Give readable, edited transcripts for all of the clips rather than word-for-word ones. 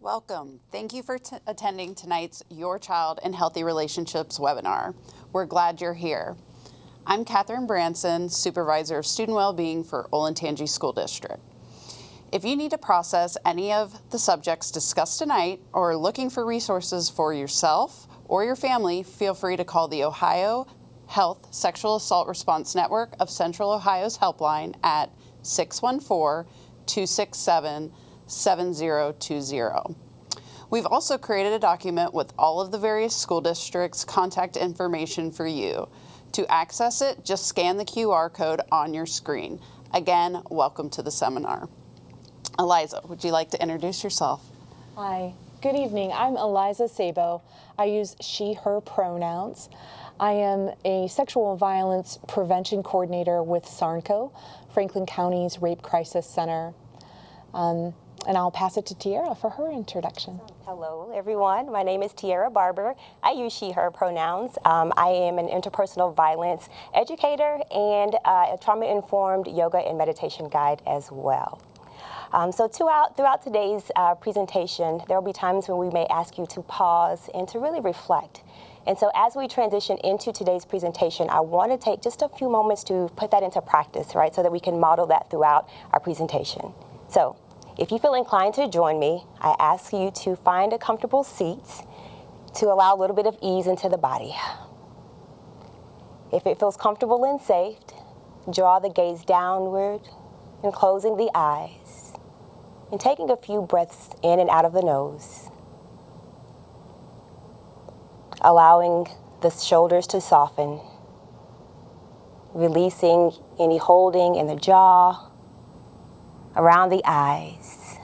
Welcome. Thank you for attending tonight's Your Child and Healthy Relationships webinar. We're glad you're here. I'm Katherine Branson, Supervisor of Student Wellbeing for Olentangy School District. If you need to process any of the subjects discussed tonight or are looking for resources for yourself or your family, feel free to call the Ohio Health Sexual Assault Response Network of Central Ohio's helpline at 614-267-7020. We've also created a document with all of the various school districts' contact information for you. To access it, just scan the QR code on your screen. Again, welcome to the seminar. Eliza, would you like to introduce yourself? Hi, good evening. I'm Eliza Sabo. I use she, her pronouns. I am a sexual violence prevention coordinator with SARNCO, Franklin County's Rape Crisis Center. And I'll pass it to Tierra for her introduction. Hello, everyone. My name is Tierra Barber. I use she, her pronouns. I am an interpersonal violence educator and a trauma-informed yoga and meditation guide as well. So throughout today's presentation, there will be times when we may ask you to pause and to really reflect. And so as we transition into today's presentation, I want to take just a few moments to put that into practice, right, so that we can model that throughout our presentation. So if you feel inclined to join me, I ask you to find a comfortable seat to allow a little bit of ease into the body. If it feels comfortable and safe, draw the gaze downward and closing the eyes and taking a few breaths in and out of the nose. Allowing the shoulders to soften, releasing any holding in the jaw, around the eyes.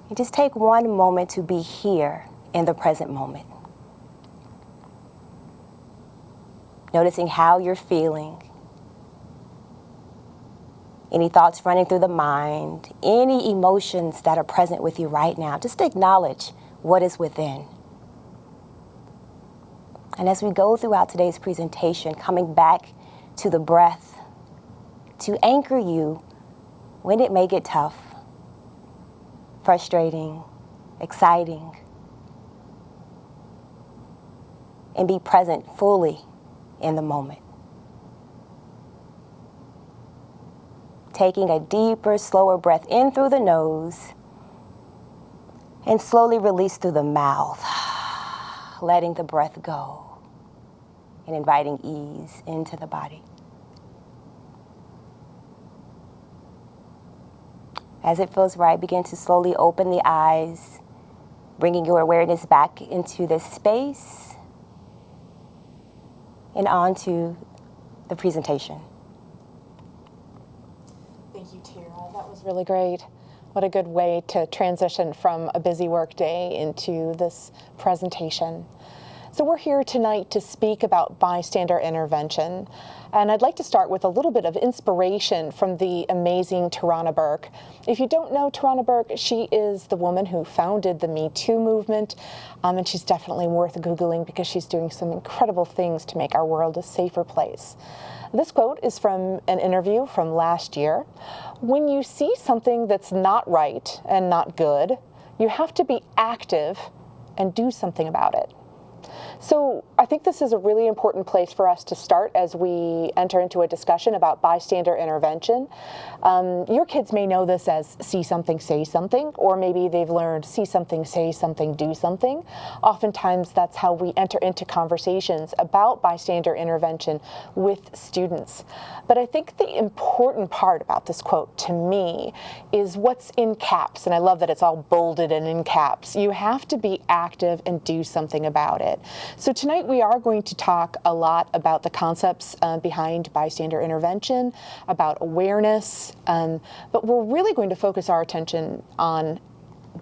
And just take one moment to be here in the present moment. Noticing how you're feeling. Any thoughts running through the mind, any emotions that are present with you right now. Just acknowledge what is within. And as we go throughout today's presentation, coming back to the breath, to anchor you when it may get tough, frustrating, exciting, and be present fully in the moment. Taking a deeper, slower breath in through the nose and slowly release through the mouth, letting the breath go and inviting ease into the body. As it feels right, begin to slowly open the eyes, bringing your awareness back into this space and onto the presentation. Thank you, Tierra. That was really great. What a good way to transition from a busy work day into this presentation. So we're here tonight to speak about bystander intervention. And I'd like to start with a little bit of inspiration from the amazing Tarana Burke. If you don't know Tarana Burke, she is the woman who founded the Me Too movement. And she's definitely worth Googling because she's doing some incredible things to make our world a safer place. This quote is from an interview from last year. When you see something that's not right and not good, you have to be active and do something about it. So I think this is a really important place for us to start as we enter into a discussion about bystander intervention. Your kids may know this as see something, say something, or maybe they've learned see something, say something, do something. Oftentimes that's how we enter into conversations about bystander intervention with students. But I think the important part about this quote to me is what's in caps, and I love that it's all bolded and in caps. You have to be active and do something about it. So tonight we are going to talk a lot about the concepts behind bystander intervention, about awareness, but we're really going to focus our attention on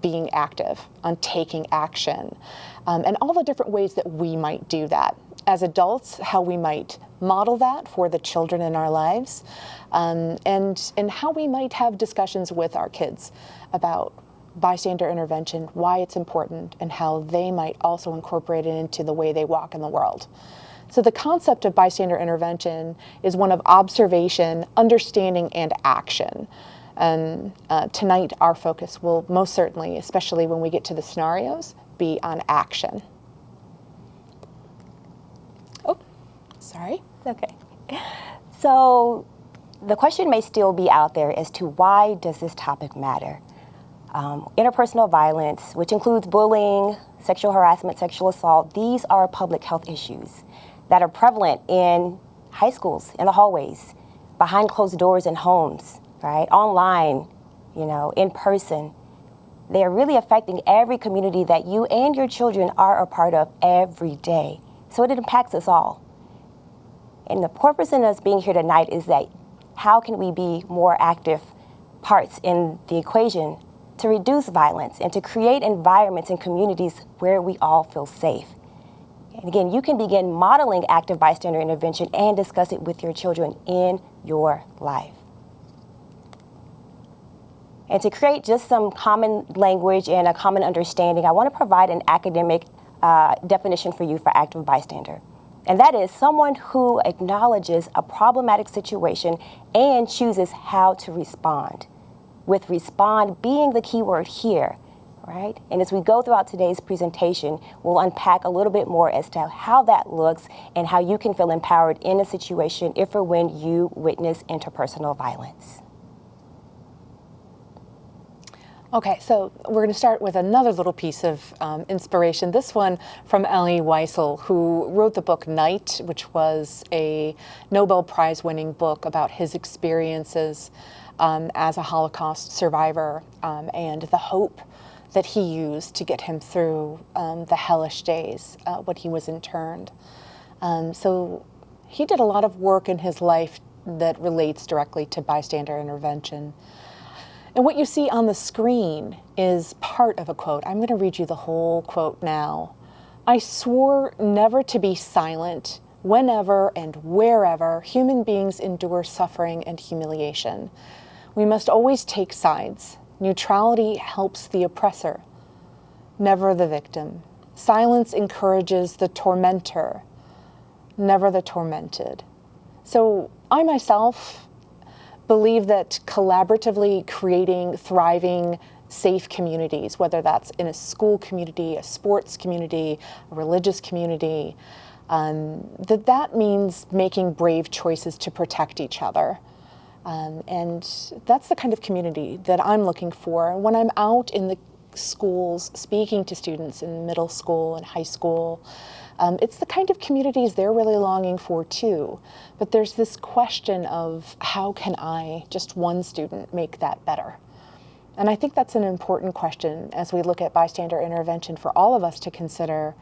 being active, on taking action, and all the different ways that we might do that. As adults, how we might model that for the children in our lives, and how we might have discussions with our kids about bystander intervention, why it's important, and how they might also incorporate it into the way they walk in the world. So the concept of bystander intervention is one of observation, understanding, and action. And tonight, our focus will most certainly, especially when we get to the scenarios, be on action. Oh, sorry. Okay. So the question may still be out there as to why does this topic matter? Interpersonal violence, which includes bullying, sexual harassment, sexual assault, these are public health issues that are prevalent in high schools, in the hallways, behind closed doors in homes, right? Online, in person. They are really affecting every community that you and your children are a part of every day. So it impacts us all. And the purpose in us being here tonight is that how can we be more active parts in the equation to reduce violence and to create environments and communities where we all feel safe. And again, you can begin modeling active bystander intervention and discuss it with your children in your life. And to create just some common language and a common understanding, I want to provide an academic definition for you for active bystander. And that is someone who acknowledges a problematic situation and chooses how to respond, with respond being the key word here, right? And as we go throughout today's presentation, we'll unpack a little bit more as to how that looks and how you can feel empowered in a situation if or when you witness interpersonal violence. Okay, so we're going to start with another little piece of inspiration. This one from Elie Wiesel, who wrote the book Night, which was a Nobel Prize winning book about his experiences as a Holocaust survivor and the hope that he used to get him through the hellish days when he was interned. So he did a lot of work in his life that relates directly to bystander intervention. And what you see on the screen is part of a quote. I'm going to read you the whole quote now. "I swore never to be silent whenever and wherever human beings endure suffering and humiliation. We must always take sides. Neutrality helps the oppressor, never the victim. Silence encourages the tormentor, never the tormented." So I myself believe that collaboratively creating thriving, safe communities, whether that's in a school community, a sports community, a religious community, that means making brave choices to protect each other. And that's the kind of community that I'm looking for. When I'm out in the schools speaking to students in middle school and high school, it's the kind of communities they're really longing for too. But there's this question of how can I, just one student, make that better? And I think that's an important question as we look at bystander intervention for all of us to consider.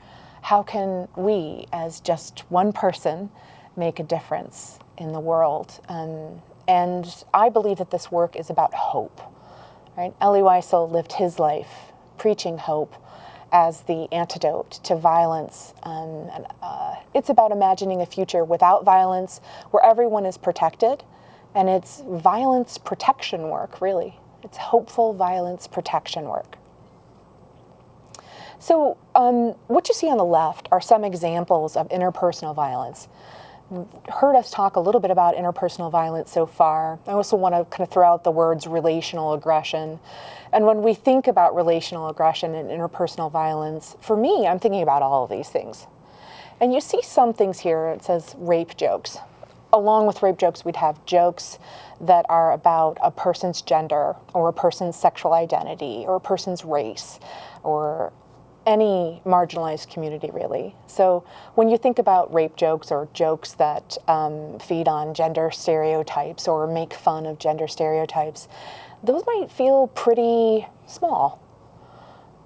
How can we, as just one person, make a difference in the world? And I believe that this work is about hope, right? Elie Wiesel lived his life preaching hope as the antidote to violence. It's about imagining a future without violence, where everyone is protected, and it's violence protection work, really. It's hopeful violence protection work. So what you see on the left are some examples of interpersonal violence. You've heard us talk a little bit about interpersonal violence so far. I also want to kind of throw out the words relational aggression. And when we think about relational aggression and interpersonal violence, for me, I'm thinking about all of these things. And you see some things here. It says rape jokes. Along with rape jokes, we'd have jokes that are about a person's gender or a person's sexual identity or a person's race or any marginalized community, really. So when you think about rape jokes or jokes that feed on gender stereotypes or make fun of gender stereotypes, those might feel pretty small,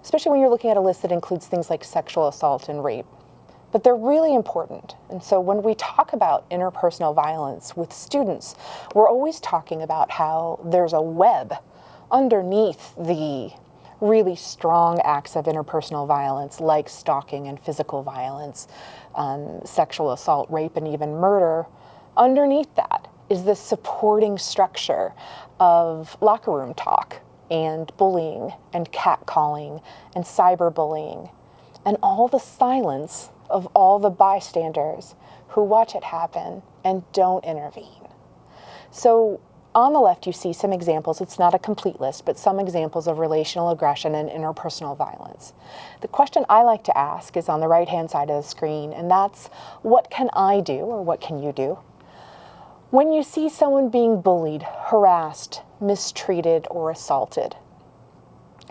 especially when you're looking at a list that includes things like sexual assault and rape. But they're really important. And so when we talk about interpersonal violence with students, we're always talking about how there's a web underneath the really strong acts of interpersonal violence like stalking and physical violence, sexual assault, rape, and even murder. Underneath that is this supporting structure of locker room talk and bullying and catcalling and cyberbullying and all the silence of all the bystanders who watch it happen and don't intervene. So on the left, you see some examples. It's not a complete list, but some examples of relational aggression and interpersonal violence. The question I like to ask is on the right-hand side of the screen, and that's, what can I do, or what can you do, when you see someone being bullied, harassed, mistreated, or assaulted?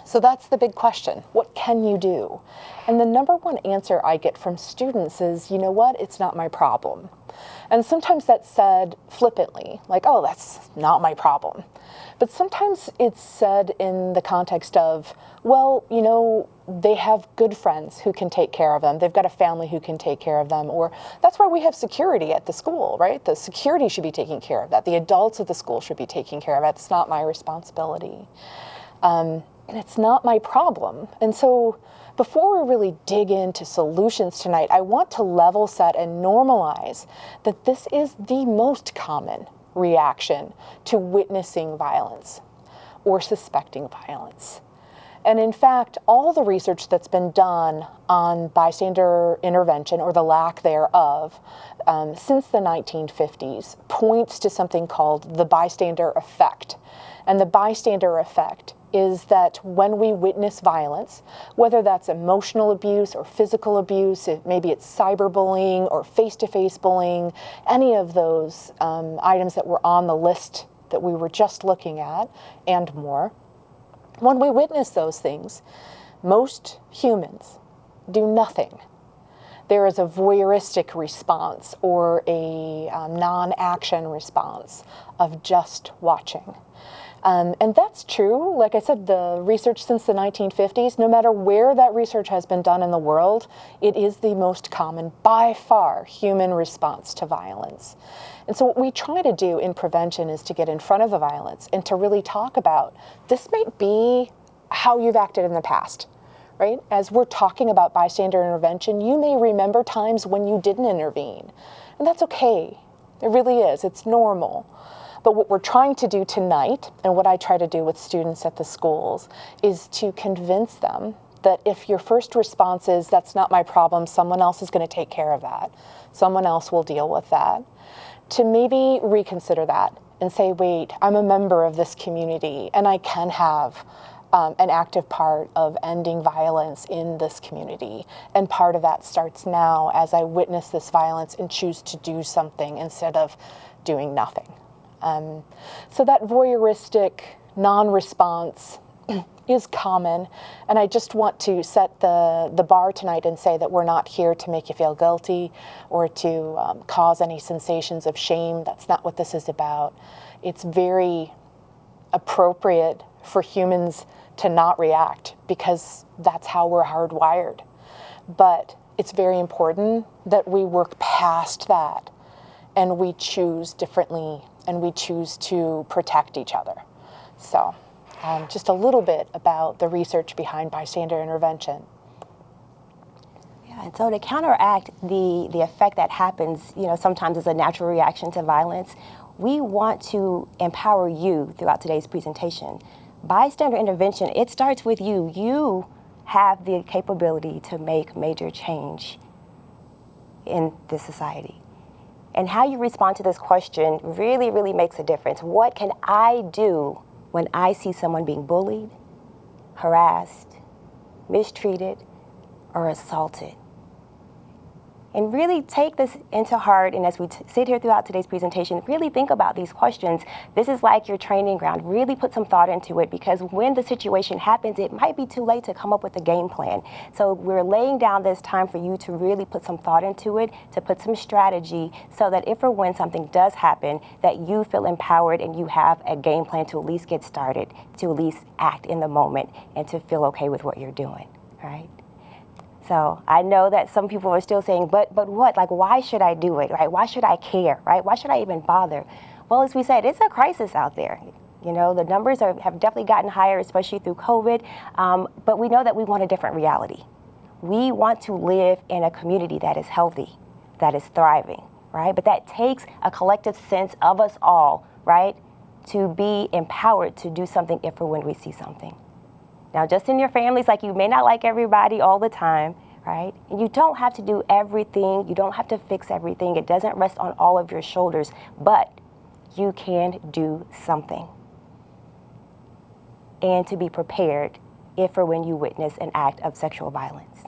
So that's the big question. What can you do? And the number one answer I get from students is, you know what, it's not my problem. And sometimes that's said flippantly, like, oh, that's not my problem. But sometimes it's said in the context of, well, you know, they have good friends who can take care of them. They've got a family who can take care of them. Or that's why we have security at the school, right? The security should be taking care of that. The adults at the school should be taking care of it. It's not my responsibility. And it's not my problem. And so before we really dig into solutions tonight, I want to level set and normalize that this is the most common reaction to witnessing violence or suspecting violence. And in fact, all the research that's been done on bystander intervention, or the lack thereof, since the 1950s points to something called the bystander effect. And the bystander effect is that when we witness violence, whether that's emotional abuse or physical abuse, maybe it's cyberbullying or face-to-face bullying, any of those items that were on the list that we were just looking at, and more, when we witness those things, most humans do nothing. There is a voyeuristic response or a non-action response of just watching. And that's true. Like I said, the research since the 1950s, no matter where that research has been done in the world, it is the most common, by far, human response to violence. And so what we try to do in prevention is to get in front of the violence and to really talk about, this might be how you've acted in the past, right? As we're talking about bystander intervention, you may remember times when you didn't intervene. And that's okay. It really is. It's normal. But what we're trying to do tonight, and what I try to do with students at the schools, is to convince them that if your first response is, that's not my problem, someone else is going to take care of that, someone else will deal with that, to maybe reconsider that and say, wait, I'm a member of this community and I can have an active part of ending violence in this community. And part of that starts now as I witness this violence and choose to do something instead of doing nothing. So that voyeuristic non-response is common, and I just want to set the bar tonight and say that we're not here to make you feel guilty or to cause any sensations of shame. That's not what this is about. It's very appropriate for humans to not react because that's how we're hardwired. But it's very important that we work past that and we choose differently and we choose to protect each other. So just a little bit about the research behind bystander intervention. Yeah, and so to counteract the effect that happens, sometimes as a natural reaction to violence, we want to empower you throughout today's presentation. Bystander intervention, it starts with you. You have the capability to make major change in this society. And how you respond to this question really, really makes a difference. What can I do when I see someone being bullied, harassed, mistreated, or assaulted? And really take this into heart, and as we sit here throughout today's presentation, really think about these questions. This is like your training ground. Really put some thought into it, because when the situation happens, it might be too late to come up with a game plan. So we're laying down this time for you to really put some thought into it, to put some strategy, so that if or when something does happen, that you feel empowered and you have a game plan to at least get started, to at least act in the moment, and to feel okay with what you're doing, right? So I know that some people are still saying, but what? Like, why should I do it, right? Why should I care, right? Why should I even bother? Well, as we said, it's a crisis out there. The numbers have definitely gotten higher, especially through COVID, but we know that we want a different reality. We want to live in a community that is healthy, that is thriving, right? But that takes a collective sense of us all, right, to be empowered to do something if or when we see something. Now, just in your families, like, you may not like everybody all the time, right? And you don't have to do everything. You don't have to fix everything. It doesn't rest on all of your shoulders. But you can do something. And to be prepared if or when you witness an act of sexual violence.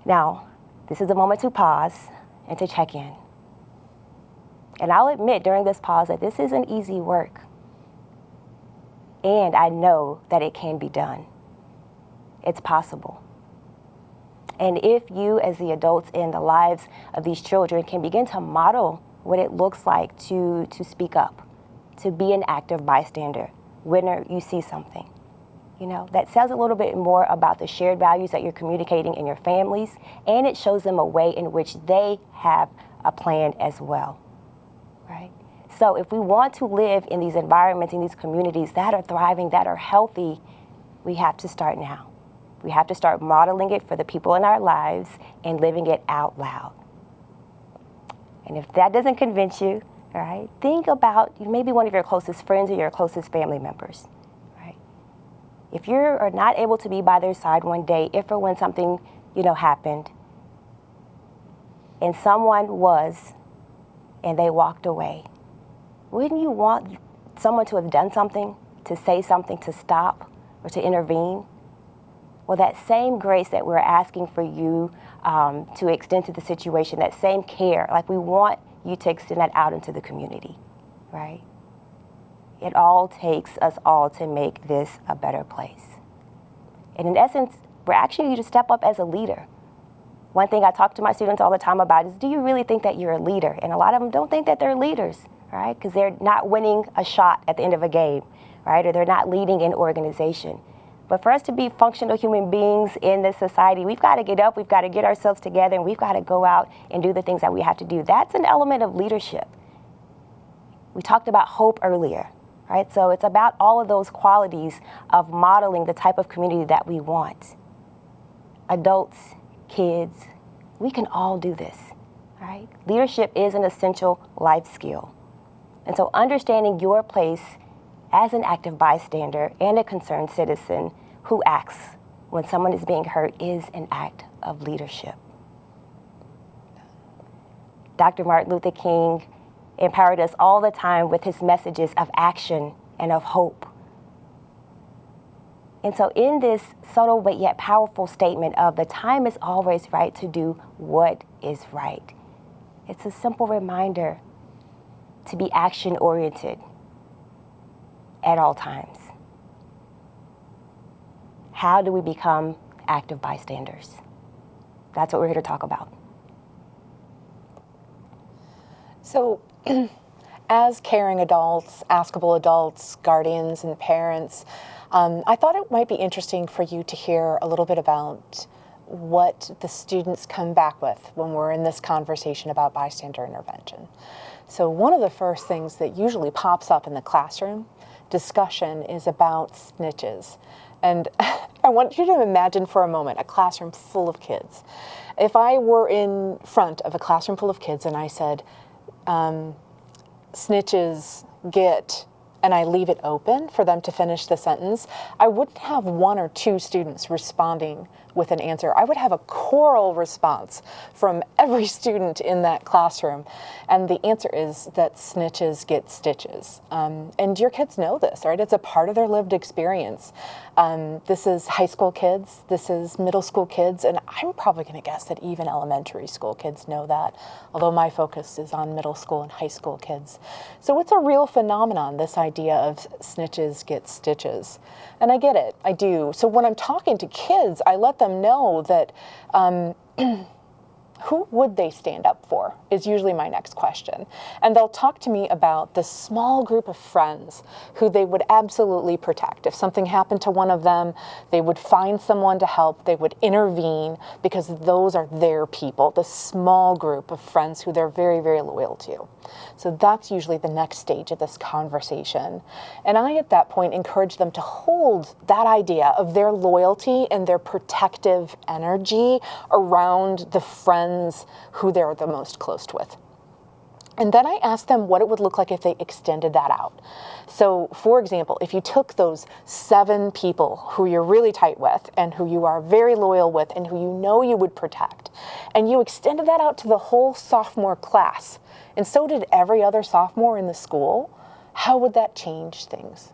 Now, this is a moment to pause and to check in. And I'll admit during this pause that this isn't easy work. And I know that it can be done. It's possible. And if you, as the adults in the lives of these children, can begin to model what it looks like to speak up, to be an active bystander when you see something, that says a little bit more about the shared values that you're communicating in your families, and it shows them a way in which they have a plan as well, right? So if we want to live in these environments, in these communities that are thriving, that are healthy, we have to start now. We have to start modeling it for the people in our lives and living it out loud. And if that doesn't convince you, all right, think about maybe one of your closest friends or your closest family members, right? If you are not able to be by their side one day, if or when something, happened, and someone was, and they walked away, wouldn't you want someone to have done something, to say something, to stop, or to intervene? Well, that same grace that we're asking for you to extend to the situation, that same care, like we want you to extend that out into the community, right? It all takes us all to make this a better place. And in essence, we're asking you to step up as a leader. One thing I talk to my students all the time about is, do you really think that you're a leader? And a lot of them don't think that they're leaders, right? Because they're not winning a shot at the end of a game, right? Or they're not leading an organization. But for us to be functional human beings in this society, we've got to get up, we've got to get ourselves together, and we've got to go out and do the things that we have to do. That's an element of leadership. We talked about hope earlier, right? So it's about all of those qualities of modeling the type of community that we want. Adults, kids, we can all do this, right? Leadership is an essential life skill. And so understanding your place as an active bystander and a concerned citizen who acts when someone is being hurt is an act of leadership. Dr. Martin Luther King empowered us all the time with his messages of action and of hope. And so in this subtle but yet powerful statement of the time is always right to do what is right, it's a simple reminder to be action-oriented at all times. How do we become active bystanders? That's what we're here to talk about. So, as caring adults, askable adults, guardians, and parents, I thought it might be interesting for you to hear a little bit about what the students come back with when we're in this conversation about bystander intervention. So one of the first things that usually pops up in the classroom discussion is about snitches. And I want you to imagine for a moment a classroom full of kids. If I were in front of a classroom full of kids and I said, snitches get, and I leave it open for them to finish the sentence, I wouldn't have one or two students responding with an answer. I would have a choral response from every student in that classroom. And the answer is that snitches get stitches. And your kids know this, right? It's a part of their lived experience. This is high school kids, this is middle school kids, and I'm probably gonna guess that even elementary school kids know that, although my focus is on middle school and high school kids. So it's a real phenomenon, this idea of snitches get stitches. And I get it, I do. So when I'm talking to kids, I let them know that who would they stand up for is usually my next question. And they'll talk to me about the small group of friends who they would absolutely protect. If something happened to one of them, they would find someone to help, they would intervene because those are their people, the small group of friends who they're very, very loyal to. So that's usually the next stage of this conversation. And I, at that point, encourage them to hold that idea of their loyalty and their protective energy around the friends who they're the most close with. And then I asked them what it would look like if they extended that out. So, for example, if you took those 7 people who you're really tight with and who you are very loyal with and who you know you would protect, and you extended that out to the whole sophomore class, and so did every other sophomore in the school, how would that change things?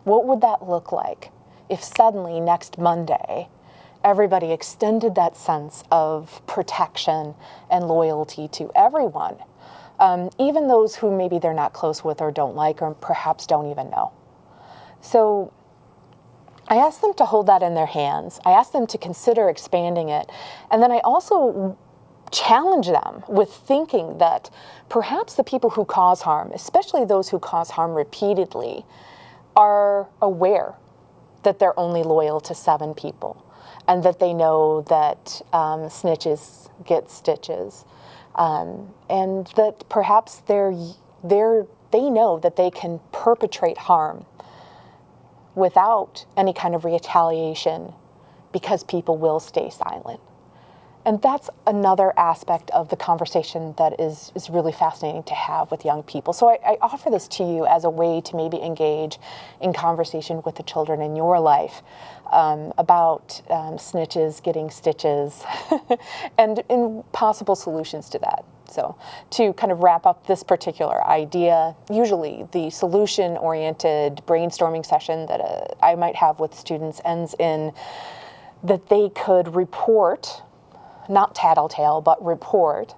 What would that look like if suddenly next Monday, everybody extended that sense of protection and loyalty to everyone? Even those who maybe they're not close with or don't like or perhaps don't even know. So I asked them to hold that in their hands. I asked them to consider expanding it. And then I also challenge them with thinking that perhaps the people who cause harm, especially those who cause harm repeatedly, are aware that they're only loyal to 7 people and that they know that snitches get stitches. And that perhaps they know that they can perpetrate harm without any kind of retaliation because people will stay silent. And that's another aspect of the conversation that is really fascinating to have with young people. So I offer this to you as a way to maybe engage in conversation with the children in your life about snitches getting stitches and possible solutions to that. So to kind of wrap up this particular idea, usually the solution-oriented brainstorming session that I might have with students ends in that they could report, not tattletale, but report,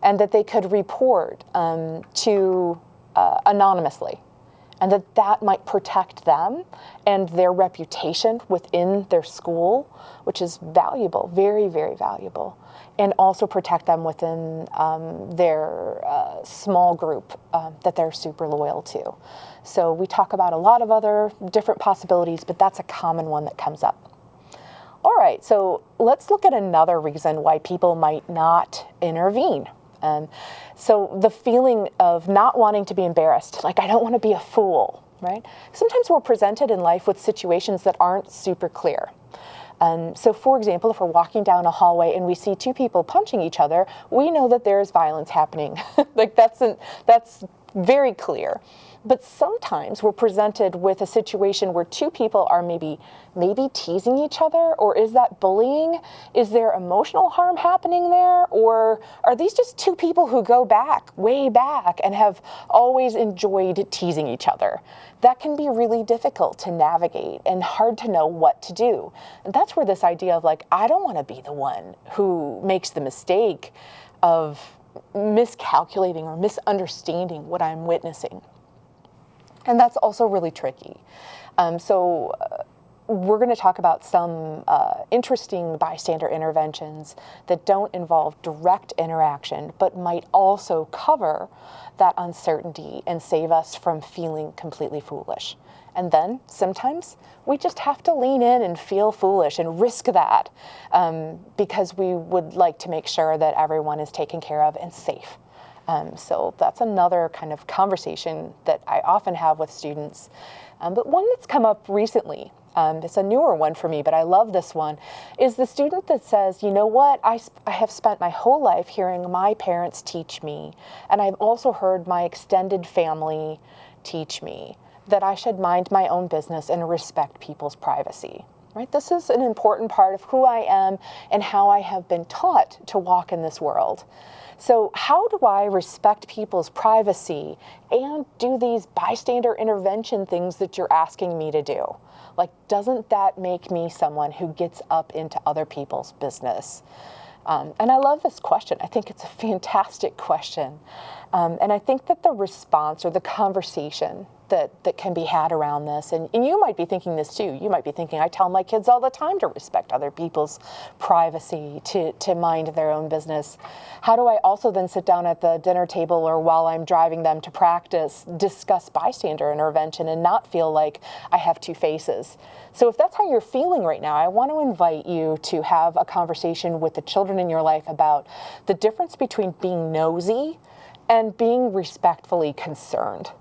and that they could report to anonymously, and that might protect them and their reputation within their school, which is valuable, very, very valuable, and also protect them within their small group that they're super loyal to. So we talk about a lot of other different possibilities, but that's a common one that comes up. All right, so let's look at another reason why people might not intervene. So the feeling of not wanting to be embarrassed, like I don't want to be a fool, right? Sometimes we're presented in life with situations that aren't super clear. So for example, if we're walking down a hallway and we see 2 people punching each other, we know that there's violence happening. Like that's very clear. But sometimes we're presented with a situation where 2 people are maybe teasing each other, or is that bullying? Is there emotional harm happening there? Or are these just 2 people who go back, way back, and have always enjoyed teasing each other? That can be really difficult to navigate and hard to know what to do. And that's where this idea of like, I don't want to be the one who makes the mistake of miscalculating or misunderstanding what I'm witnessing. And that's also really tricky. So we're going to talk about some interesting bystander interventions that don't involve direct interaction, but might also cover that uncertainty and save us from feeling completely foolish. And then sometimes we just have to lean in and feel foolish and risk that because we would like to make sure that everyone is taken care of and safe. So that's another kind of conversation that I often have with students. But one that's come up recently, it's a newer one for me, but I love this one, is the student that says, you know what, I have spent my whole life hearing my parents teach me, and I've also heard my extended family teach me that I should mind my own business and respect people's privacy. Right? This is an important part of who I am and how I have been taught to walk in this world. So how do I respect people's privacy and do these bystander intervention things that you're asking me to do? Like, doesn't that make me someone who gets up into other people's business? And I love this question. I think it's a fantastic question. And I think that the response or the conversation that can be had around this, and you might be thinking this too, you might be thinking, I tell my kids all the time to respect other people's privacy, to mind their own business. How do I also then sit down at the dinner table or while I'm driving them to practice, discuss bystander intervention and not feel like I have 2 faces? So if that's how you're feeling right now, I want to invite you to have a conversation with the children in your life about the difference between being nosy and being respectfully concerned.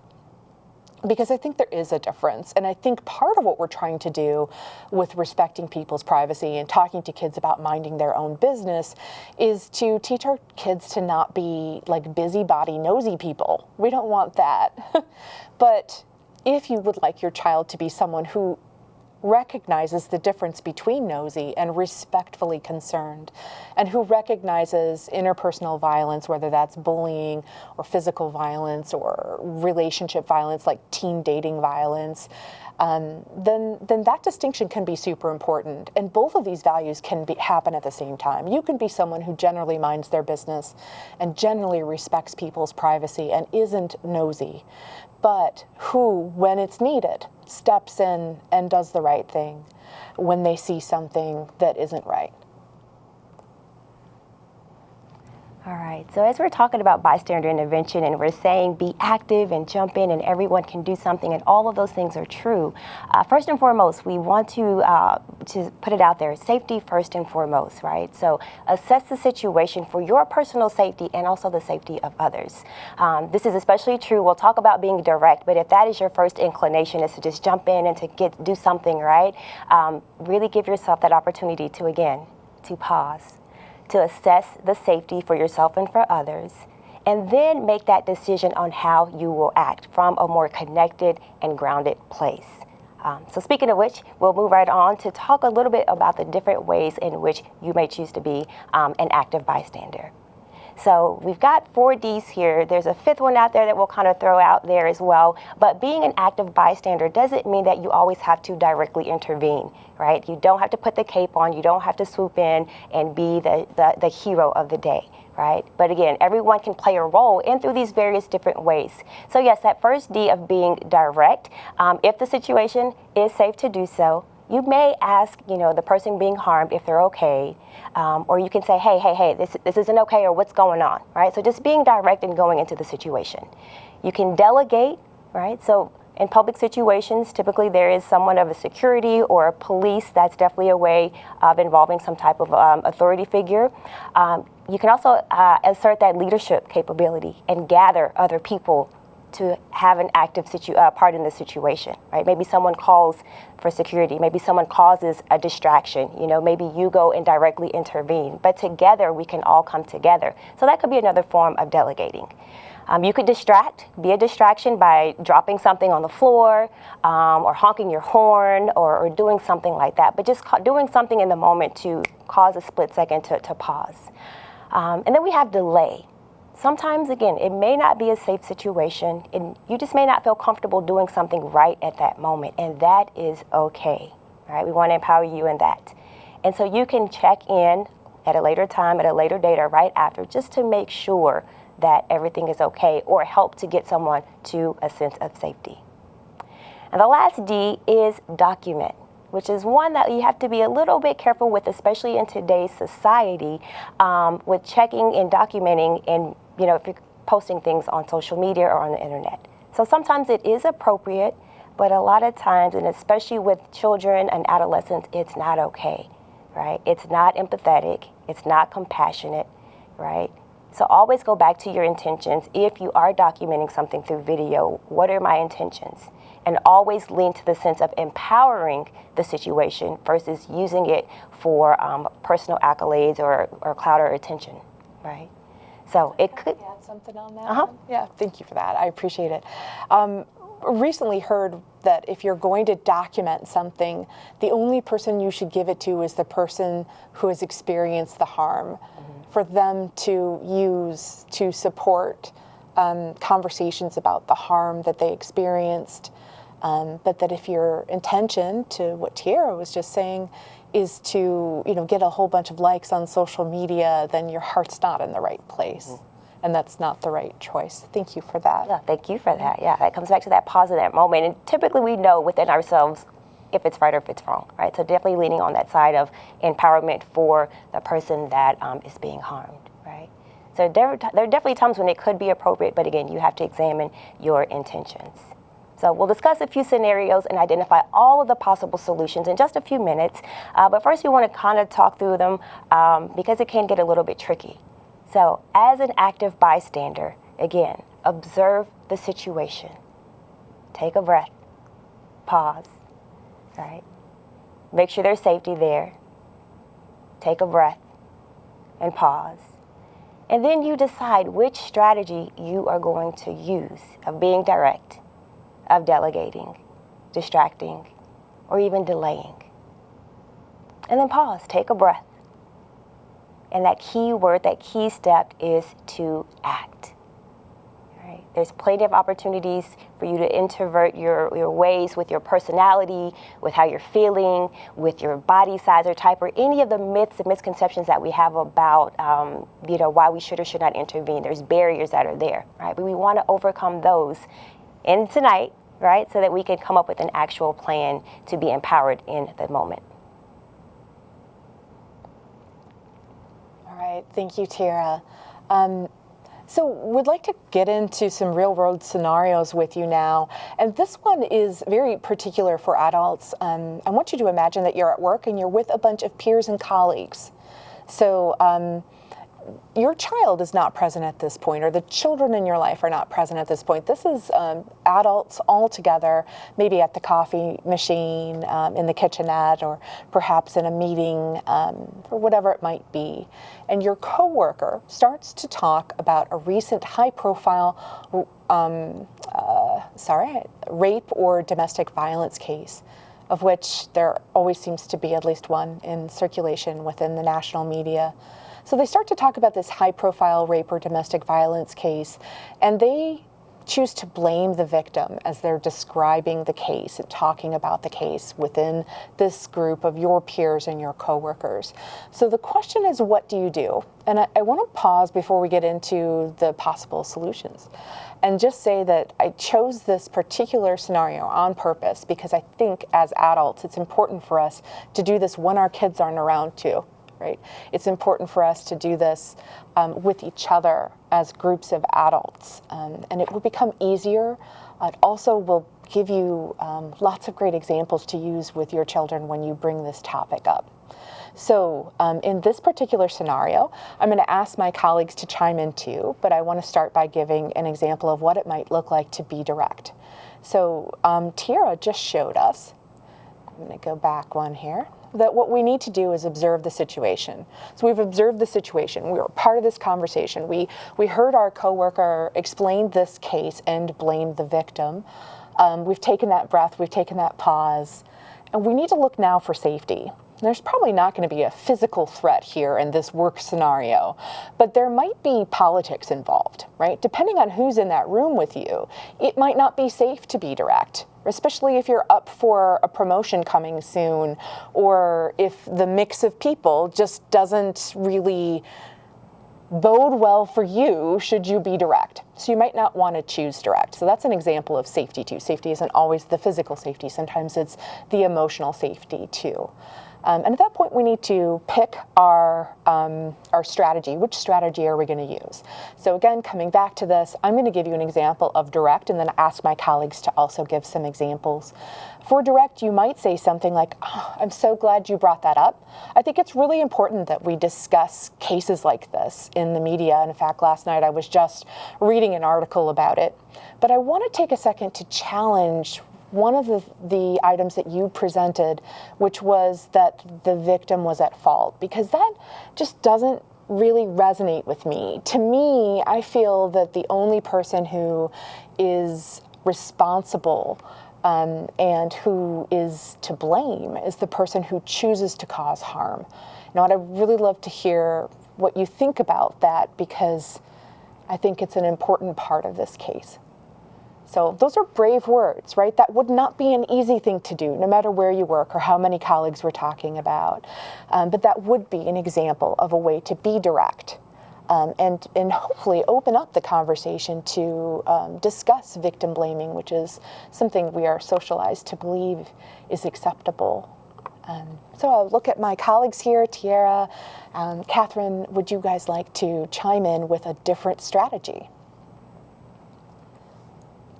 because I think there is a difference. And I think part of what we're trying to do with respecting people's privacy and talking to kids about minding their own business is to teach our kids to not be like busybody, nosy people. We don't want that. But if you would like your child to be someone who recognizes the difference between nosy and respectfully concerned, and who recognizes interpersonal violence, whether that's bullying or physical violence or relationship violence like teen dating violence, then that distinction can be super important. And both of these values can happen at the same time. You can be someone who generally minds their business and generally respects people's privacy and isn't nosy, but who, when it's needed, steps in and does the right thing when they see something that isn't right. All right, so as we're talking about bystander intervention and we're saying be active and jump in and everyone can do something and all of those things are true, first and foremost, we want to put it out there, safety first and foremost, right? So assess the situation for your personal safety and also the safety of others. This is especially true, we'll talk about being direct, but if that is your first inclination is to just jump in and to do something, right? Really give yourself that opportunity to, again, to pause, to assess the safety for yourself and for others, and then make that decision on how you will act from a more connected and grounded place. So speaking of which, we'll move right on to talk a little bit about the different ways in which you may choose to be an active bystander. So we've got 4 Ds here. There's a 5th one out there that we'll kind of throw out there as well. But being an active bystander doesn't mean that you always have to directly intervene, right? You don't have to put the cape on. You don't have to swoop in and be the hero of the day, right? But again, everyone can play a role in through these various different ways. So yes, that first D of being direct, if the situation is safe to do so, you may ask, the person being harmed if they're okay, or you can say, hey, this isn't okay, or what's going on, right? So just being direct and going into the situation. You can delegate, right? So in public situations, typically there is someone of a security or a police. That's definitely a way of involving some type of authority figure. You can also assert that leadership capability and gather other people to have an active part in the situation, right? Maybe someone calls for security, maybe someone causes a distraction, maybe you go and directly intervene, but together we can all come together. So that could be another form of delegating. You could be a distraction by dropping something on the floor, or honking your horn, or doing something like that, but just doing something in the moment to cause a split second to pause. And then we have delay. Sometimes, again, it may not be a safe situation, and you just may not feel comfortable doing something right at that moment, and that is okay, right? We want to empower you in that. And so you can check in at a later time, at a later date, or right after, just to make sure that everything is okay, or help to get someone to a sense of safety. And the last D is document, which is one that you have to be a little bit careful with, especially in today's society, with checking and documenting and, if you're posting things on social media or on the internet. So sometimes it is appropriate, but a lot of times, and especially with children and adolescents, it's not okay, right? It's not empathetic, it's not compassionate, right? So always go back to your intentions. If you are documenting something through video, what are my intentions? And always lean to the sense of empowering the situation versus using it for personal accolades or clout or attention, right? So it could add something on that. Yeah, thank you for that. I appreciate it. Recently heard that if you're going to document something, the only person you should give it to is the person who has experienced the harm, for them to use to support conversations about the harm that they experienced. But that if your intention, to what Tierra was just saying, is to get a whole bunch of likes on social media, then your heart's not in the right place. And that's not the right choice. Thank you for that. Yeah, thank you for that. Yeah, that comes back to that pause of that moment. And typically we know within ourselves if it's right or if it's wrong, right? So definitely leaning on that side of empowerment for the person that is being harmed, right? So there are definitely times when it could be appropriate, but again, you have to examine your intentions. So we'll discuss a few scenarios and identify all of the possible solutions in just a few minutes. But first, we want to kind of talk through them because it can get a little bit tricky. So as an active bystander, again, observe the situation. take a breath, pause, right? Make sure there's safety there. Take a breath and pause. And then you decide which strategy you are going to use of being direct, of delegating, distracting, or even delaying. And then pause, take a breath. And that key word, that key step is to act. Right? There's plenty of opportunities for you to introvert your ways with your personality, with how you're feeling, with your body size or type, or any of the myths and misconceptions that we have about why we should or should not intervene. There's barriers that are there, right? But we want to overcome those in tonight, right? So that we can come up with an actual plan to be empowered in the moment. All right, thank you, Tierra. So we'd like to get into some real world scenarios with you now. And this one is very particular for adults. I want you to imagine that you're at work and you're with a bunch of peers and colleagues. So your child is not present at this point, or the children in your life are not present at this point. This is adults all together, maybe at the coffee machine, in the kitchenette, or perhaps in a meeting, or whatever it might be. And your coworker starts to talk about a recent high-profile rape or domestic violence case, of which there always seems to be at least one in circulation within the national media. So they start to talk about this high-profile rape or domestic violence case, and they choose to blame the victim as they're describing the case and talking about the case within this group of your peers and your coworkers. So the question is, what do you do? And I want to pause before we get into the possible solutions and just say that I chose this particular scenario on purpose because I think as adults it's important for us to do this when our kids aren't around too. Right? It's important for us to do this with each other as groups of adults, and it will become easier. It also will give you lots of great examples to use with your children when you bring this topic up. So in this particular scenario, I'm going to ask my colleagues to chime in too, but I want to start by giving an example of what it might look like to be direct. So Tierra just showed us, I'm going to go back one here, that what we need to do is observe the situation. So we've observed the situation. We were part of this conversation. We heard our coworker explain this case and blame the victim. We've taken that breath, we've taken that pause, and we need to look now for safety. There's probably not going to be a physical threat here in this work scenario, but there might be politics involved, right? Depending on who's in that room with you, it might not be safe to be direct, especially if you're up for a promotion coming soon, or if the mix of people just doesn't really bode well for you should you be direct. So you might not want to choose direct. So that's an example of safety too. Safety isn't always the physical safety. Sometimes it's the emotional safety too. And at that point, we need to pick our strategy. Which strategy are we going to use? So again, coming back to this, I'm going to give you an example of direct and then ask my colleagues to also give some examples. For direct, you might say something like, oh, I'm so glad you brought that up. I think it's really important that we discuss cases like this in the media. And in fact, last night I was just reading an article about it. But I want to take a second to challenge one of the items that you presented, which was that the victim was at fault, because that just doesn't really resonate with me. To me, I feel that the only person who is responsible and who is to blame is the person who chooses to cause harm. Now, I'd really love to hear what you think about that, because I think it's an important part of this case. So those are brave words, right? That would not be an easy thing to do, no matter where you work or how many colleagues we're talking about. But that would be an example of a way to be direct and hopefully open up the conversation to discuss victim blaming, which is something we are socialized to believe is acceptable. So I'll look at my colleagues here, Tierra, Catherine, would you guys like to chime in with a different strategy?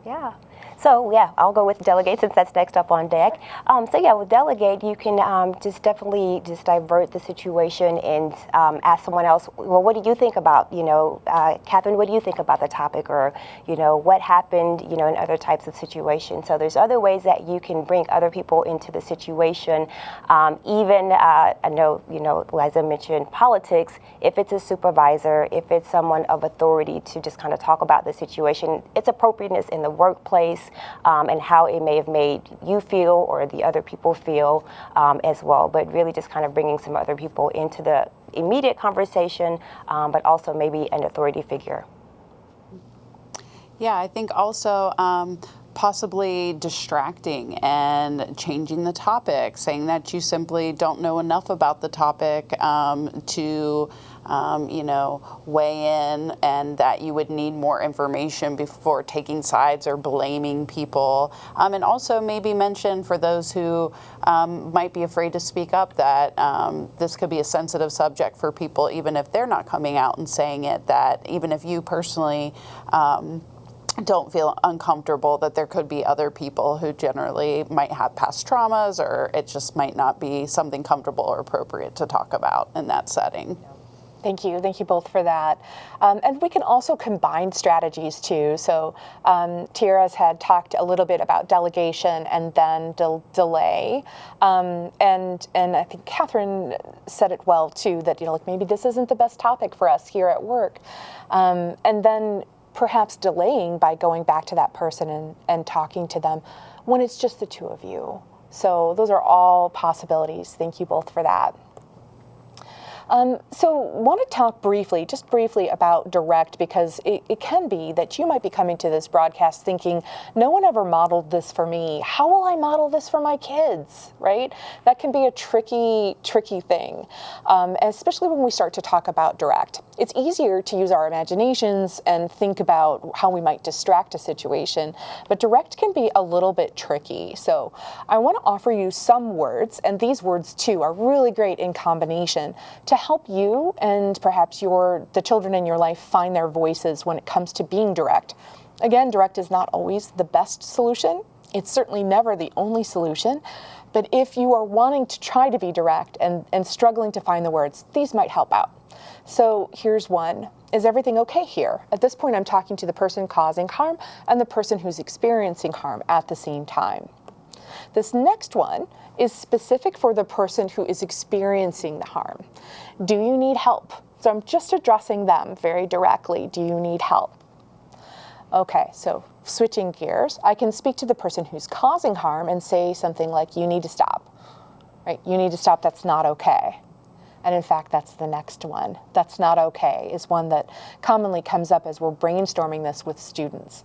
Yeah. So yeah, I'll go with delegate since that's next up on deck. So yeah, with delegate, you can just definitely just divert the situation and ask someone else, well, what do you think about, Catherine, what do you think about the topic, or, what happened, in other types of situations. So there's other ways that you can bring other people into the situation. Even, I know, Eliza mentioned politics. If it's a supervisor, if it's someone of authority, to just kind of talk about the situation, its appropriateness in the workplace, and how it may have made you feel or the other people feel as well. But really just kind of bringing some other people into the immediate conversation, but also maybe an authority figure. Yeah, I think also possibly distracting and changing the topic, saying that you simply don't know enough about the topic to weigh in, and that you would need more information before taking sides or blaming people. And also maybe mention, for those who might be afraid to speak up, that this could be a sensitive subject for people, even if they're not coming out and saying it, that even if you personally don't feel uncomfortable, that there could be other people who generally might have past traumas, or it just might not be something comfortable or appropriate to talk about in that setting. Thank you both for that. And we can also combine strategies too. So Tierra's had talked a little bit about delegation and then delay. And I think Catherine said it well too, that, maybe this isn't the best topic for us here at work. And then perhaps delaying by going back to that person and talking to them when it's just the two of you. So those are all possibilities. Thank you both for that. So want to talk just briefly about direct, because it can be that you might be coming to this broadcast thinking, no one ever modeled this for me. How will I model this for my kids, right? That can be a tricky thing, especially when we start to talk about direct. It's easier to use our imaginations and think about how we might distract a situation, but direct can be a little bit tricky. So I want to offer you some words, and these words too are really great in combination to help you and perhaps the children in your life find their voices when it comes to being direct. Again, direct is not always the best solution. It's certainly never the only solution. But if you are wanting to try to be direct and struggling to find the words, these might help out. So here's one. Is everything okay here? At this point, I'm talking to the person causing harm and the person who's experiencing harm at the same time. This next one is specific for the person who is experiencing the harm. Do you need help? So I'm just addressing them very directly. Do you need help? Okay, so switching gears, I can speak to the person who's causing harm and say something like, you need to stop, right? You need to stop, that's not okay. And in fact, that's the next one. That's not okay is one that commonly comes up as we're brainstorming this with students.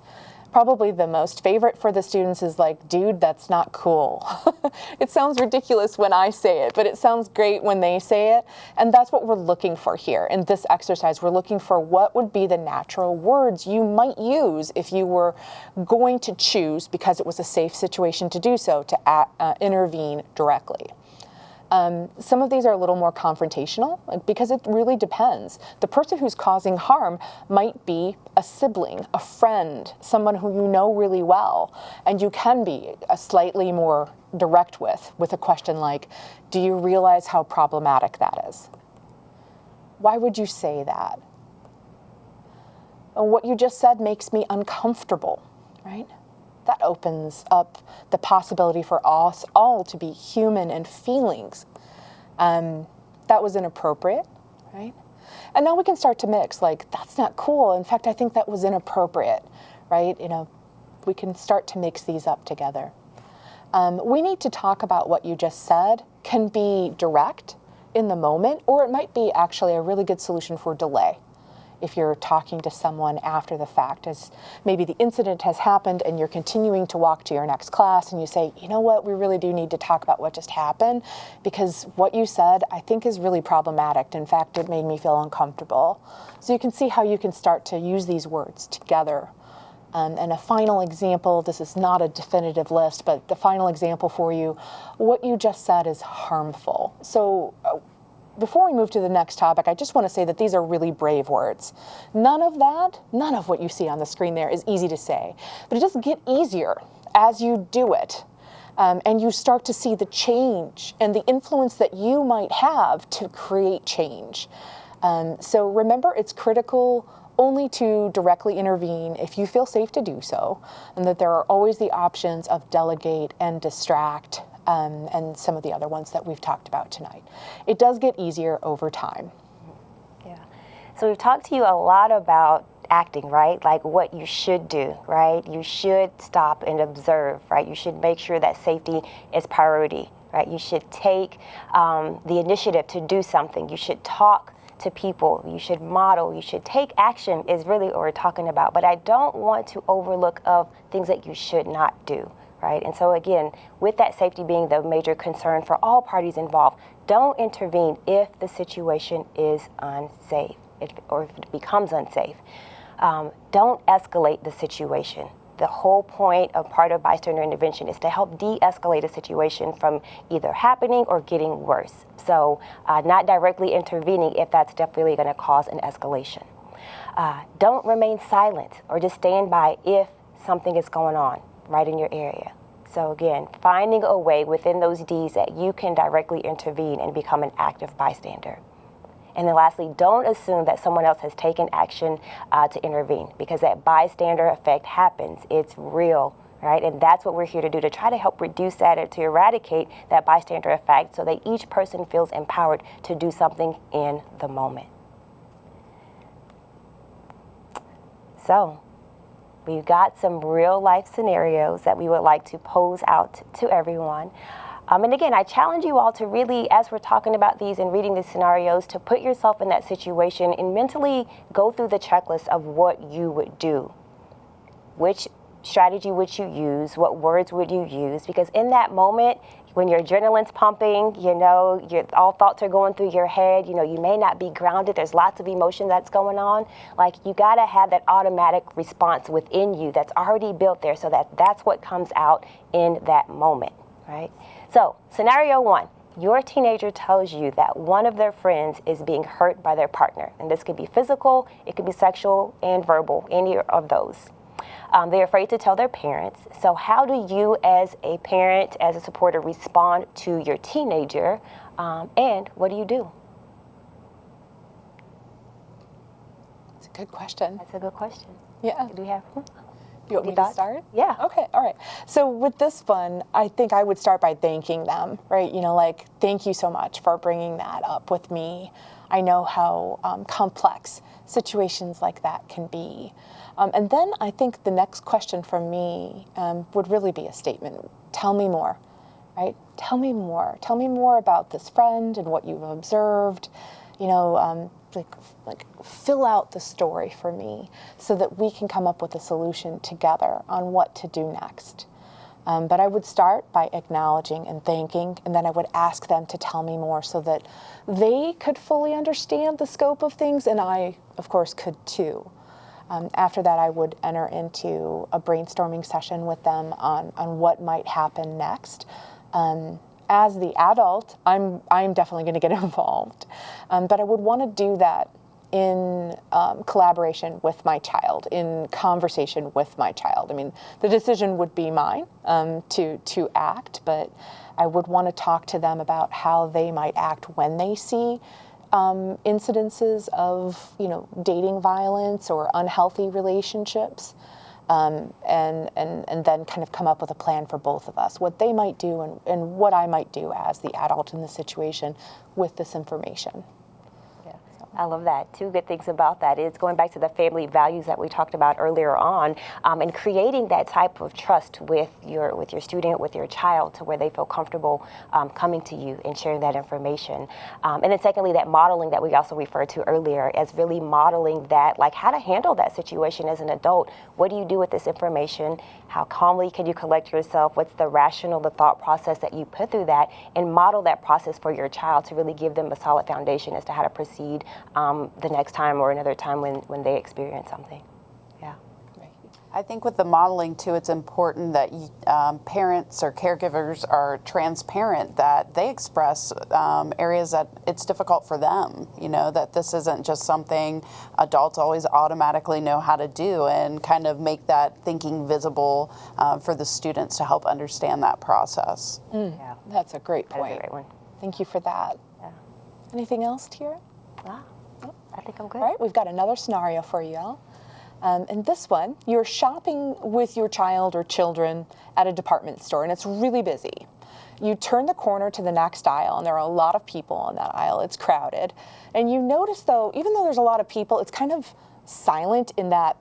Probably the most favorite for the students is like, dude, that's not cool. It sounds ridiculous when I say it, but it sounds great when they say it. And that's what we're looking for here in this exercise. We're looking for what would be the natural words you might use if you were going to choose, because it was a safe situation to do so, to intervene directly. Some of these are a little more confrontational because it really depends. The person who's causing harm might be a sibling, a friend, someone who you know really well, and you can be a slightly more direct with a question like, do you realize how problematic that is? Why would you say that? And what you just said makes me uncomfortable, right? That opens up the possibility for us all to be human and feelings. That was inappropriate, right? And now we can start to mix, like, that's not cool. In fact, I think that was inappropriate, right? We can start to mix these up together. We need to talk about what you just said can be direct in the moment, or it might be actually a really good solution for delay. If you're talking to someone after the fact, as maybe the incident has happened and you're continuing to walk to your next class and you say, you know what, we really do need to talk about what just happened, because what you said I think is really problematic. In fact, it made me feel uncomfortable. So you can see how you can start to use these words together. And a final example, this is not a definitive list, but the final example for you, what you just said is harmful. So before we move to the next topic, I just want to say that these are really brave words. None of what you see on the screen there is easy to say, but it does get easier as you do it. And you start to see the change and the influence that you might have to create change. So remember, it's critical only to directly intervene if you feel safe to do so, and that there are always the options of delegate and distract, and some of the other ones that we've talked about tonight. It does get easier over time. Yeah. So we've talked to you a lot about acting, right? Like what you should do, right? You should stop and observe, right? You should make sure that safety is priority, right? You should take the initiative to do something. You should talk to people. You should model. You should take action is really what we're talking about. But I don't want to overlook of things that you should not do, right? And so again, with that safety being the major concern for all parties involved, don't intervene if the situation is unsafe or if it becomes unsafe. Don't escalate the situation. The whole point of part of bystander intervention is to help de-escalate a situation from either happening or getting worse. So not directly intervening if that's definitely going to cause an escalation. Don't remain silent or just stand by if something is going on right in your area. So again, finding a way within those Ds that you can directly intervene and become an active bystander. And then lastly, don't assume that someone else has taken action to intervene, because that bystander effect happens. It's real, right? And that's what we're here to do, to try to help reduce that or to eradicate that bystander effect so that each person feels empowered to do something in the moment. So we've got some real life scenarios that we would like to pose out to everyone. And again, I challenge you all to really, as we're talking about these and reading these scenarios, to put yourself in that situation and mentally go through the checklist of what you would do. Which strategy would you use? What words would you use? Because in that moment, when your adrenaline's pumping, all thoughts are going through your head, you may not be grounded. There's lots of emotion that's going on. Like, you got to have that automatic response within you that's already built there so that that's what comes out in that moment, right? So, scenario one, your teenager tells you that one of their friends is being hurt by their partner. And this could be physical, it could be sexual and verbal, any of those. They're afraid to tell their parents. So how do you as a parent, as a supporter, respond to your teenager? And what do you do? That's a good question. That's a good question. Yeah. Do you have? You want me to start? Yeah. Okay, all right. So with this one, I think I would start by thanking them, right? Thank you so much for bringing that up with me. I know how complex situations like that can be. And then I think the next question from me would really be a statement. Tell me more, right? Tell me more. Tell me more about this friend and what you've observed. Fill out the story for me so that we can come up with a solution together on what to do next. But I would start by acknowledging and thanking, and then I would ask them to tell me more so that they could fully understand the scope of things, and I, of course, could too. After that, I would enter into a brainstorming session with them on what might happen next. As the adult, I'm definitely going to get involved, but I would want to do that in collaboration with my child, in conversation with my child. I mean, the decision would be mine to act, but I would want to talk to them about how they might act when they see incidences of, dating violence or unhealthy relationships. And then kind of come up with a plan for both of us, what they might do and what I might do as the adult in the situation with this information. Yeah, I love that. Two good things about that is going back to the family values that we talked about earlier on, and creating that type of trust with your student, with your child, to where they feel comfortable coming to you and sharing that information. And then secondly, that modeling that we also referred to earlier as really modeling that, like how to handle that situation as an adult. What do you do with this information? How calmly can you collect yourself? What's the the thought process that you put through that, and model that process for your child to really give them a solid foundation as to how to proceed the next time or another time when they experience something. Yeah. I think with the modeling too, it's important that parents or caregivers are transparent, that they express areas that it's difficult for them, that this isn't just something adults always automatically know how to do, and kind of make that thinking visible for the students to help understand that process. Yeah. That's a great point. That's a great one. Thank you for that. Yeah. Anything else, Tierra? I think I'm good. All right, we've got another scenario for you all. In this one, you're shopping with your child or children at a department store, and it's really busy. You turn the corner to the next aisle, and there are a lot of people on that aisle. It's crowded. And you notice, though, even though there's a lot of people, it's kind of silent in that,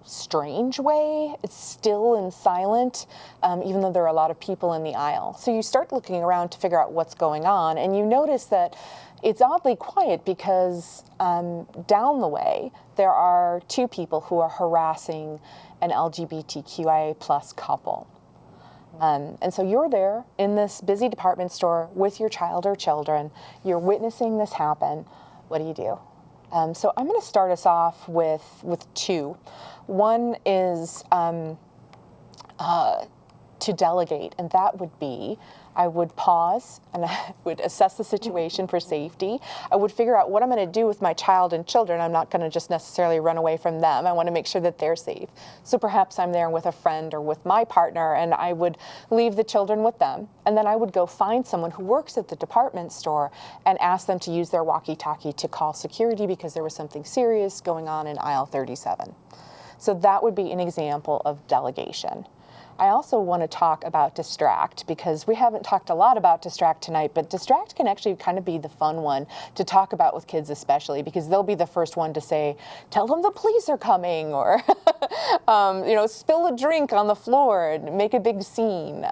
strange way. It's still and silent, even though there are a lot of people in the aisle. So you start looking around to figure out what's going on, and you notice that it's oddly quiet because down the way, there are two people who are harassing an LGBTQIA plus couple. And so you're there in this busy department store with your child or children. You're witnessing this happen. What do you do? So I'm going to start us off with two. One is to delegate, and that would be I would pause and I would assess the situation for safety. I would figure out what I'm going to do with my child and children. I'm not going to just necessarily run away from them. I want to make sure that they're safe. So perhaps I'm there with a friend or with my partner, and I would leave the children with them. And then I would go find someone who works at the department store and ask them to use their walkie-talkie to call security because there was something serious going on in aisle 37. So that would be an example of delegation. I also want to talk about distract, because we haven't talked a lot about distract tonight, but distract can actually kind of be the fun one to talk about with kids, especially because they'll be the first one to say, tell them the police are coming, or spill a drink on the floor and make a big scene.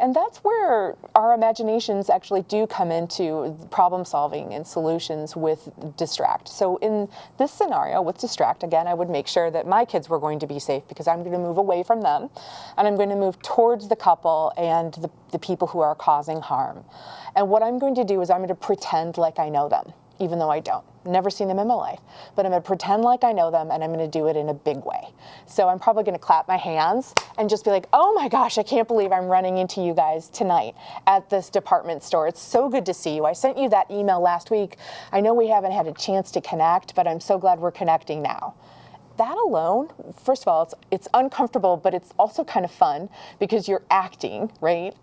And that's where our imaginations actually do come into problem solving and solutions with distract. So in this scenario with distract, again, I would make sure that my kids were going to be safe because I'm going to move away from them and I'm going to move towards the couple and the people who are causing harm. And what I'm going to do is I'm going to pretend like I know them, even though I don't. Never seen them in my life, but I'm going to pretend like I know them, and I'm going to do it in a big way. So I'm probably going to clap my hands and just be like, oh my gosh, I can't believe I'm running into you guys tonight at this department store. It's so good to see you. I sent you that email last week. I know we haven't had a chance to connect, but I'm so glad we're connecting now. That alone, first of all, it's uncomfortable, but it's also kind of fun because you're acting, right?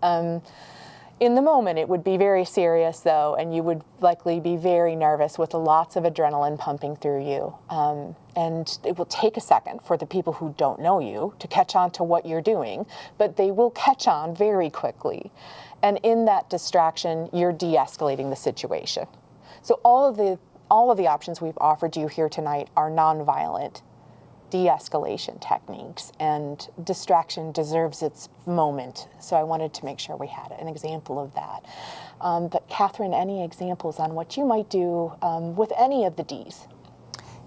In the moment, it would be very serious, though, and you would likely be very nervous with lots of adrenaline pumping through you. And it will take a second for the people who don't know you to catch on to what you're doing, but they will catch on very quickly. And in that distraction, you're de-escalating the situation. So all of the options we've offered you here tonight are nonviolent de-escalation techniques, and distraction deserves its moment. So I wanted to make sure we had an example of that. But Catherine, any examples on what you might do with any of the Ds?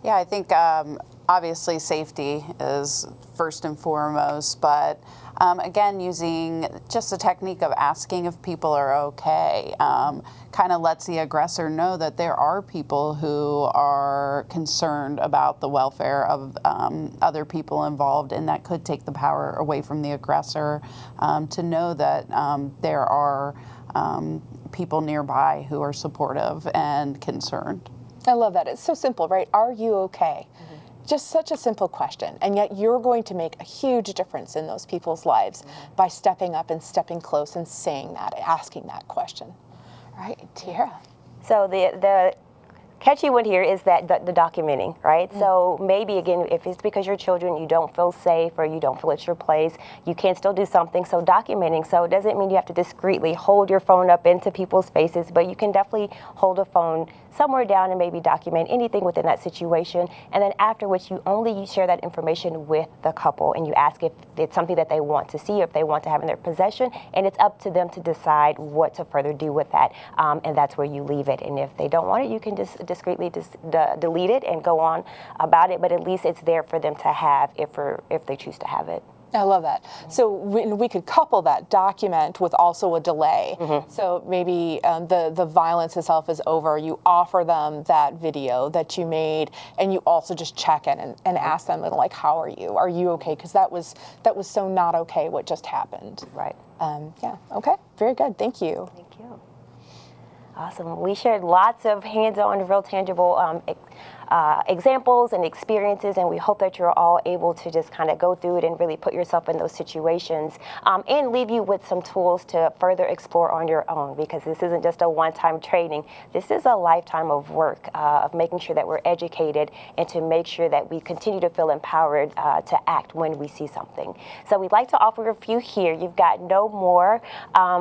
Yeah, I think obviously safety is first and foremost, but again, using just the technique of asking if people are okay kind of lets the aggressor know that there are people who are concerned about the welfare of other people involved, and that could take the power away from the aggressor to know that there are people nearby who are supportive and concerned. I love that. It's so simple, right? Are you okay? Mm-hmm. Just such a simple question, and yet you're going to make a huge difference in those people's lives by stepping up and stepping close and saying that, asking that question. All right, Tierra. So the catchy one here is that the documenting, right? Mm-hmm. So maybe, again, if it's because your children, you don't feel safe or you don't feel it's your place, you can still do something. So documenting, so it doesn't mean you have to discreetly hold your phone up into people's faces, but you can definitely hold a phone somewhere down and maybe document anything within that situation. And then after which you only share that information with the couple, and you ask if it's something that they want to see, if they want to have in their possession, and it's up to them to decide what to further do with that. And that's where you leave it. And if they don't want it, you can just discreetly delete it and go on about it, but at least it's there for them to have if they choose to have it. I love that. So we could couple that document with also a delay. So maybe the violence itself is over. You offer them that video that you made, and you also just check in and ask them, like, how are you? Are you okay? Because that was so not okay what just happened. Right. Yeah. Okay. Very good. Thank you. Thank you. Awesome. We shared lots of hands-on, real tangible examples and experiences, and we hope that you're all able to just kind of go through it and really put yourself in those situations and leave you with some tools to further explore on your own, because this isn't just a one-time training. This is a lifetime of work, of making sure that we're educated and to make sure that we continue to feel empowered to act when we see something. So we'd like to offer a few here. You've got No More,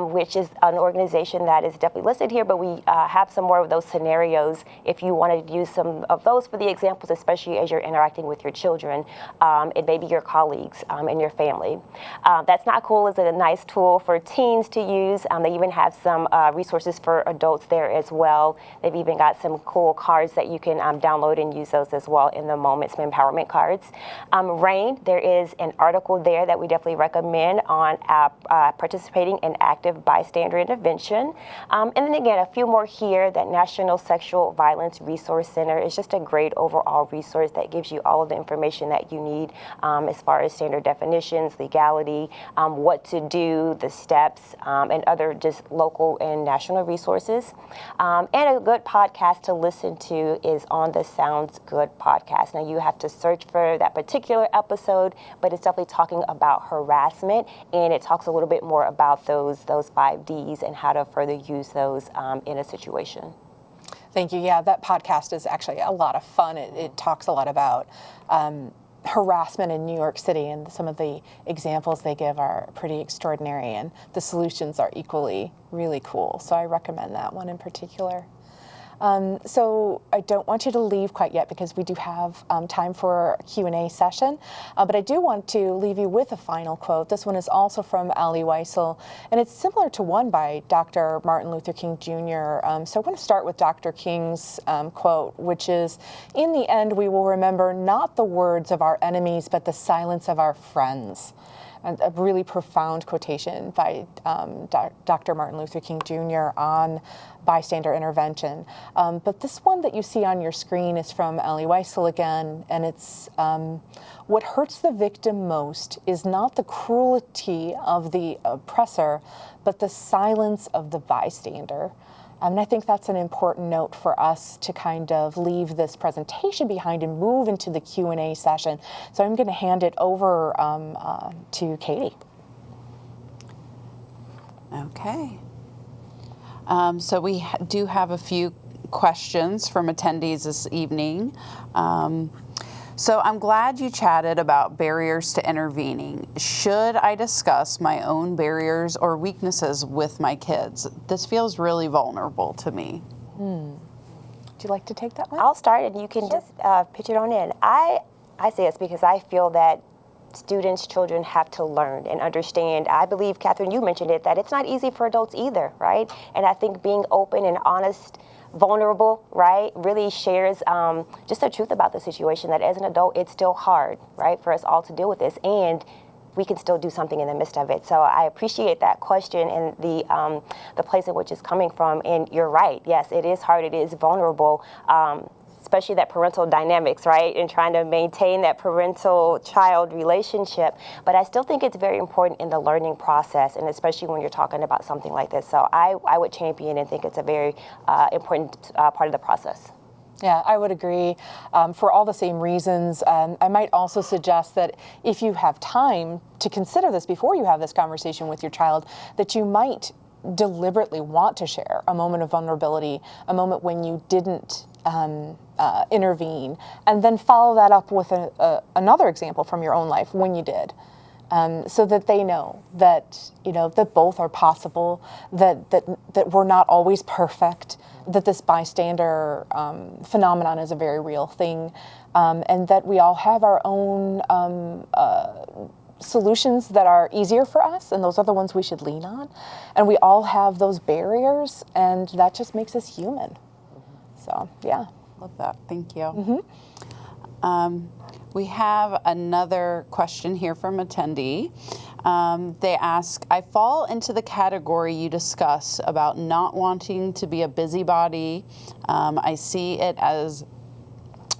which is an organization that is definitely listed here, but we have some more of those scenarios if you want to use some of those for the examples, especially as you're interacting with your children and maybe your colleagues and your family. That's Not Cool is a nice tool for teens to use. They even have some resources for adults there as well. They've even got some cool cards that you can download and use those as well in the moment, some empowerment cards. RAIN, there is an article there that we definitely recommend on participating in active bystander intervention. And then again, a few more here. That National Sexual Violence Resource Center is just a great overall resource that gives you all of the information that you need as far as standard definitions, legality, what to do, the steps, and other just local and national resources. And a good podcast to listen to is on the Sounds Good podcast. Now, you have to search for that particular episode, but it's definitely talking about harassment, and it talks a little bit more about those 5 Ds and how to further use those in a situation. Thank you. Yeah, that podcast is actually a lot of fun. It talks a lot about harassment in New York City, and some of the examples they give are pretty extraordinary, and the solutions are equally really cool. So I recommend that one in particular. So I don't want you to leave quite yet, because we do have time for a Q&A session, but I do want to leave you with a final quote. This one is also from Ali Weissel, and it's similar to one by Dr. Martin Luther King Jr. So I want to start with Dr. King's quote, which is, "In the end, we will remember not the words of our enemies, but the silence of our friends." And a really profound quotation by Dr. Martin Luther King Jr. on bystander intervention. But this one that you see on your screen is from Ali Weissel again, and it's, "What hurts the victim most is not the cruelty of the oppressor, but the silence of the bystander." And I think that's an important note for us to kind of leave this presentation behind and move into the Q&A session. So I'm going to hand it over to Katie. Okay. So we do have a few questions from attendees this evening. So I'm glad you chatted about barriers to intervening. Should I discuss my own barriers or weaknesses with my kids? This feels really vulnerable to me. Would you like to take that one? I'll start, and you can just pitch it on in. I say it's because I feel that students, children have to learn and understand. I believe, Catherine, you mentioned it, that it's not easy for adults either, right? And I think being open and honest, vulnerable, right, really shares just the truth about the situation, that as an adult, it's still hard, right, for us all to deal with this, and we can still do something in the midst of it. So I appreciate that question and the place in which it's coming from. And you're right, yes, it is hard, it is vulnerable, especially that parental dynamics, right, and trying to maintain that parental-child relationship. But I still think it's very important in the learning process, and especially when you're talking about something like this. So I would champion and think it's a very important part of the process. Yeah, I would agree for all the same reasons. I might also suggest that if you have time to consider this before you have this conversation with your child, that you might deliberately want to share a moment of vulnerability, a moment when you didn't intervene, and then follow that up with another example from your own life when you did. So that they know that, that both are possible, that we're not always perfect, that this bystander phenomenon is a very real thing, and that we all have our own solutions that are easier for us, and those are the ones we should lean on. And we all have those barriers, and that just makes us human. So, yeah. Love that. Thank you. We have another question here from attendee. They ask, I fall into the category you discuss about not wanting to be a busybody. I see it as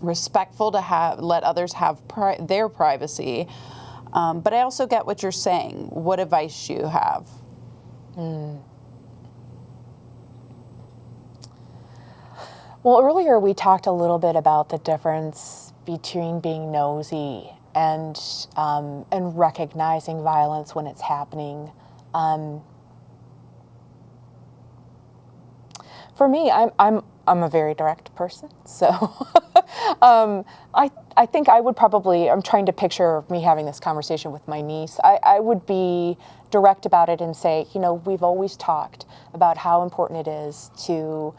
respectful to let others have their privacy. But I also get what you're saying. What advice do you have? Well, earlier we talked a little bit about the difference between being nosy and recognizing violence when it's happening. For me, I'm a very direct person, so I think I would probably, I'm trying to picture me having this conversation with my niece. I would be direct about it and say, you know, we've always talked about how important it is to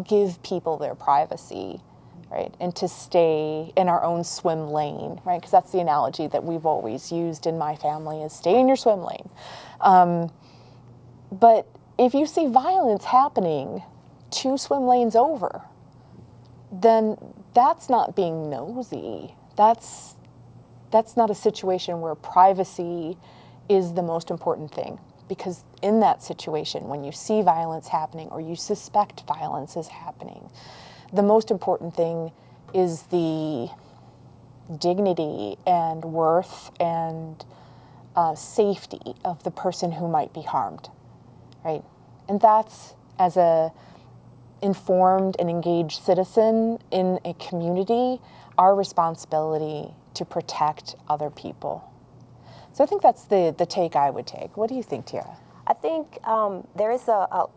give people their privacy, right? And to stay in our own swim lane, right? Because that's the analogy that we've always used in my family is stay in your swim lane. But if you see violence happening 2 swim lanes over, then that's not being nosy. That's not a situation where privacy is the most important thing. Because in that situation, when you see violence happening or you suspect violence is happening, the most important thing is the dignity and worth and safety of the person who might be harmed, right? And that's, as a informed and engaged citizen in a community, our responsibility to protect other people. So I think that's the take I would take. What do you think, Tierra? I think there is a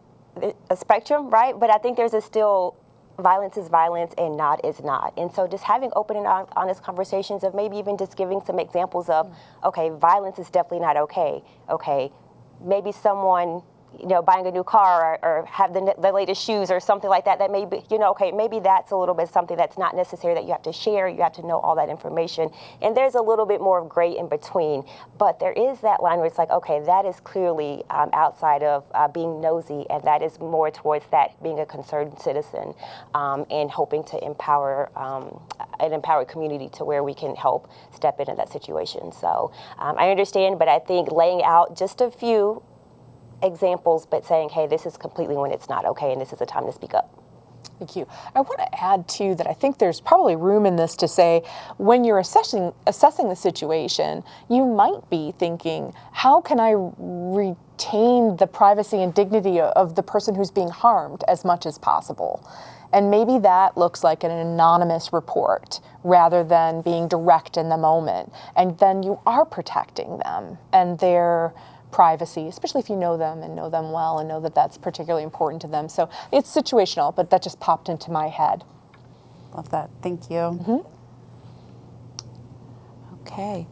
spectrum, right? But I think there's still violence is violence and not is not. And so just having open and honest conversations of maybe even just giving some examples of, okay, violence is definitely not okay. Okay, maybe someone, you know, buying a new car or have the latest shoes or something like that, that may be, you know, okay, maybe that's a little bit something that's not necessary that you have to share. You have to know all that information. And there's a little bit more of gray in between. But there is that line where it's like, okay, that is clearly outside of being nosy, and that is more towards that being a concerned citizen and hoping to empower an empowered community to where we can help step into that situation. So I understand, but I think laying out just a few examples, but saying, hey, this is completely when it's not okay, and this is a time to speak up. Thank you. I want to add, too, that I think there's probably room in this to say, when you're assessing the situation, you might be thinking, how can I retain the privacy and dignity of the person who's being harmed as much as possible? And maybe that looks like an anonymous report rather than being direct in the moment. And then you are protecting them and their privacy, especially if you know them and know them well and know that that's particularly important to them. So it's situational, but that just popped into my head. Love that. Thank you. Mm-hmm. Okay.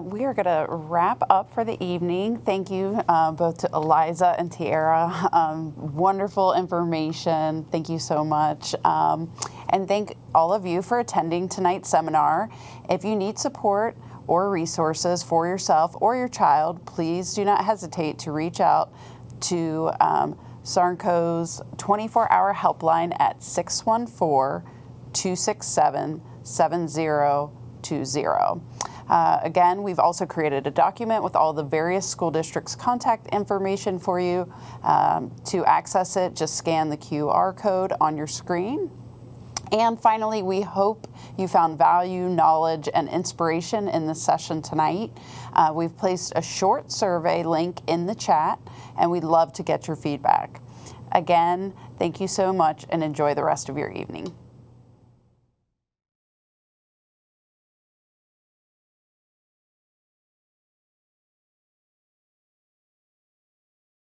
We are going to wrap up for the evening. Thank you both to Eliza and Tierra. Wonderful information. Thank you so much. And thank all of you for attending tonight's seminar. If you need support or resources for yourself or your child, please do not hesitate to reach out to SARNCO's 24-hour helpline at 614-267-7020. Again, we've also created a document with all the various school districts' contact information for you. To access it, just scan the QR code on your screen. And finally, we hope you found value, knowledge, and inspiration in this session tonight. We've placed a short survey link in the chat, and we'd love to get your feedback. Again, thank you so much, and enjoy the rest of your evening.